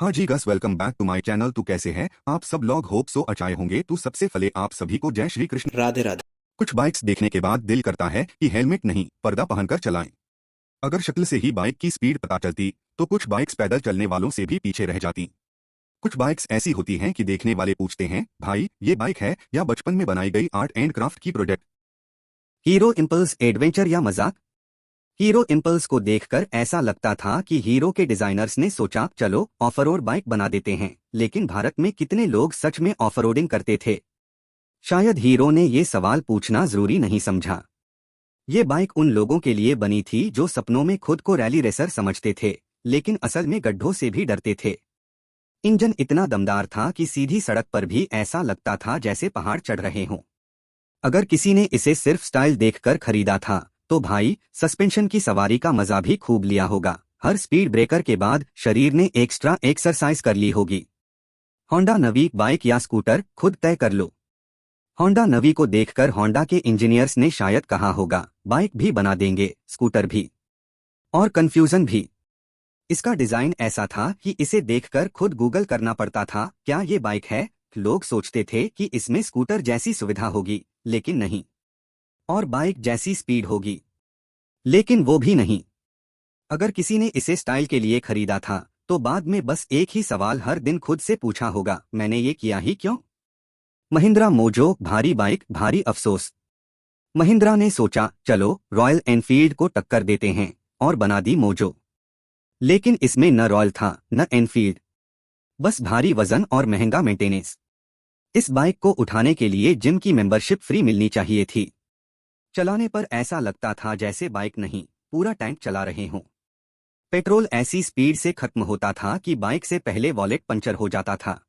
हाँ जी guys, welcome back to my channel. तो कैसे हैं आप सब लोग? होप सो अच्छे होंगे। तो सबसे पहले आप सभी को जय श्री कृष्ण। राधे राधे। कुछ बाइक्स देखने के बाद दिल करता है कि हेलमेट नहीं, पर्दा पहनकर चलाएं। अगर शक्ल से ही बाइक की स्पीड पता चलती तो कुछ बाइक्स पैदल चलने वालों से भी पीछे रह जाती। कुछ बाइक्स ऐसी होती हैं कि देखने वाले पूछते हैं, भाई ये बाइक है या बचपन में बनाई गई आर्ट एंड क्राफ्ट की प्रोजेक्ट। हीरो इम्पल्स एडवेंचर या मजाक। हीरो इम्पल्स को देखकर ऐसा लगता था कि हीरो के डिजाइनर्स ने सोचा चलो ऑफरोड बाइक बना देते हैं, लेकिन भारत में कितने लोग सच में ऑफरोडिंग करते थे? शायद हीरो ने ये सवाल पूछना जरूरी नहीं समझा। ये बाइक उन लोगों के लिए बनी थी जो सपनों में खुद को रैली रेसर समझते थे, लेकिन असल में गड्ढों से भी डरते थे। इंजन इतना दमदार था कि सीधी सड़क पर भी ऐसा लगता था जैसे पहाड़ चढ़ रहे हों। अगर किसी ने इसे सिर्फ स्टाइल देखकर खरीदा था तो भाई सस्पेंशन की सवारी का मजा भी खूब लिया होगा। हर स्पीड ब्रेकर के बाद शरीर ने एक्स्ट्रा एक्सरसाइज कर ली होगी। होंडा नवी बाइक या स्कूटर, खुद तय कर लो। होंडा नवी को देखकर होंडा के इंजीनियर्स ने शायद कहा होगा बाइक भी बना देंगे, स्कूटर भी। और कंफ्यूजन भी। इसका डिजाइन ऐसा था कि इसे देखकर खुद गूगल करना पड़ता था, क्या ये बाइक है? लोग सोचते थे कि इसमें स्कूटर जैसी सुविधा होगी, लेकिन नहीं। और बाइक जैसी स्पीड होगी, लेकिन वो भी नहीं। अगर किसी ने इसे स्टाइल के लिए खरीदा था तो बाद में बस एक ही सवाल हर दिन खुद से पूछा होगा, मैंने ये किया ही क्यों? महिंद्रा मोजो भारी बाइक, भारी अफसोस। महिंद्रा ने सोचा चलो रॉयल एनफील्ड को टक्कर देते हैं और बना दी मोजो। लेकिन इसमें न रॉयल था न एनफील्ड, बस भारी वजन और महंगा मेंटेनेंस। इस बाइक को उठाने के लिए जिम की मेंबरशिप फ्री मिलनी चाहिए थी। चलाने पर ऐसा लगता था जैसे बाइक नहीं, पूरा टैंक चला रहे हों। पेट्रोल ऐसी स्पीड से खत्म होता था कि बाइक से पहले वॉलेट पंचर हो जाता था।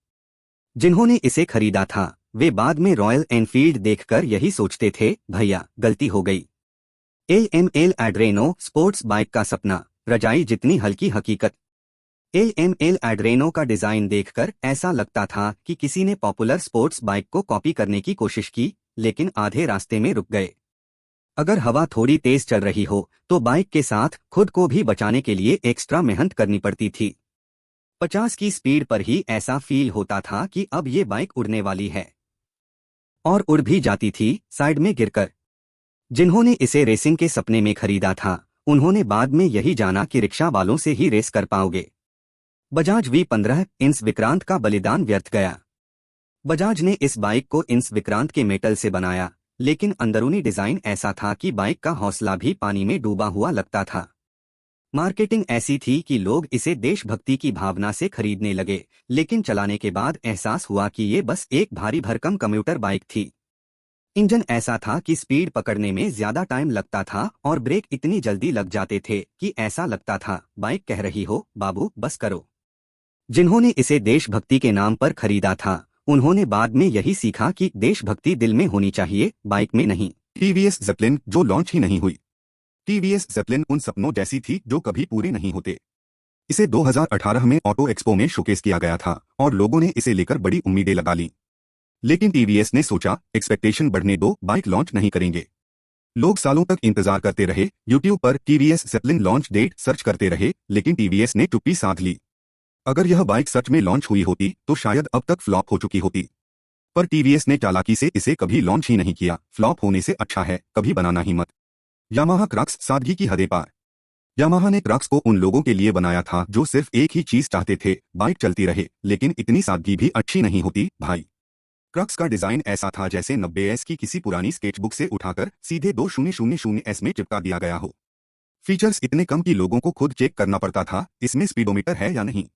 जिन्होंने इसे खरीदा था वे बाद में रॉयल एनफील्ड देखकर यही सोचते थे, भैया गलती हो गई। एएमएल एड्रेनो स्पोर्ट्स बाइक का सपना, रजाई जितनी हल्की हकीकत। एएमएल एड्रेनो का डिजाइन देखकर ऐसा लगता था कि किसी ने पॉपुलर स्पोर्ट्स बाइक को कॉपी करने की कोशिश की, लेकिन आधे रास्ते में रुक गए। अगर हवा थोड़ी तेज चल रही हो तो बाइक के साथ खुद को भी बचाने के लिए एक्स्ट्रा मेहनत करनी पड़ती थी। 50 की स्पीड पर ही ऐसा फील होता था कि अब ये बाइक उड़ने वाली है। और उड़ भी जाती थी, साइड में गिरकर। जिन्होंने इसे रेसिंग के सपने में खरीदा था उन्होंने बाद में यही जाना कि रिक्शा वालों से ही रेस कर पाओगे। बजाज V15 इंस विक्रांत का बलिदान व्यर्थ गया। बजाज ने इस बाइक को इंस विक्रांत के मेटल से बनाया, लेकिन अंदरूनी डिजाइन ऐसा था कि बाइक का हौसला भी पानी में डूबा हुआ लगता था। मार्केटिंग ऐसी थी कि लोग इसे देशभक्ति की भावना से खरीदने लगे, लेकिन चलाने के बाद एहसास हुआ कि ये बस एक भारी भरकम कम्यूटर बाइक थी। इंजन ऐसा था कि स्पीड पकड़ने में ज्यादा टाइम लगता था और ब्रेक इतनी जल्दी लग जाते थे कि ऐसा लगता था बाइक कह रही हो, बाबू बस करो। जिन्होंने इसे देशभक्ति के नाम पर खरीदा था उन्होंने बाद में यही सीखा कि देशभक्ति दिल में होनी चाहिए, बाइक में नहीं। टीवीएस ज़ेपलिन जो लॉन्च ही नहीं हुई। टीवीएस ज़ेपलिन उन सपनों जैसी थी जो कभी पूरे नहीं होते। इसे 2018 में ऑटो एक्सपो में शोकेस किया गया था और लोगों ने इसे लेकर बड़ी उम्मीदें लगा ली। लेकिन टीवीएस ने सोचा एक्सपेक्टेशन बढ़ने दो, बाइक लॉन्च नहीं करेंगे। लोग सालों तक इंतजार करते रहे, यूट्यूब पर टीवीएस ज़ेपलिन लॉन्च डेट सर्च करते रहे, लेकिन टीवीएस ने चुप्पी साध ली। अगर यह बाइक सच में लॉन्च हुई होती तो शायद अब तक फ्लॉप हो चुकी होती। पर टीवीएस ने चालाकी से इसे कभी लॉन्च ही नहीं किया। फ्लॉप होने से अच्छा है कभी बनाना ही मत। यामाहा क्रक्स, सादगी की हदें पार। यामाहा ने क्रक्स को उन लोगों के लिए बनाया था जो सिर्फ एक ही चीज चाहते थे, बाइक चलती रहे, लेकिन इतनी सादगी भी अच्छी नहीं होती भाई। क्रक्स का डिजाइन ऐसा था जैसे 90s की किसी पुरानी स्केचबुक से उठाकर सीधे 2000S में चिपका दिया गया हो। फीचर्स इतने कम कि लोगों को खुद चेक करना पड़ता था इसमें स्पीडोमीटर है या नहीं।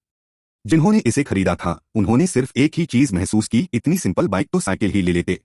जिन्होंने इसे खरीदा था उन्होंने सिर्फ एक ही चीज महसूस की, इतनी सिंपल बाइक तो साइकिल ही ले लेते।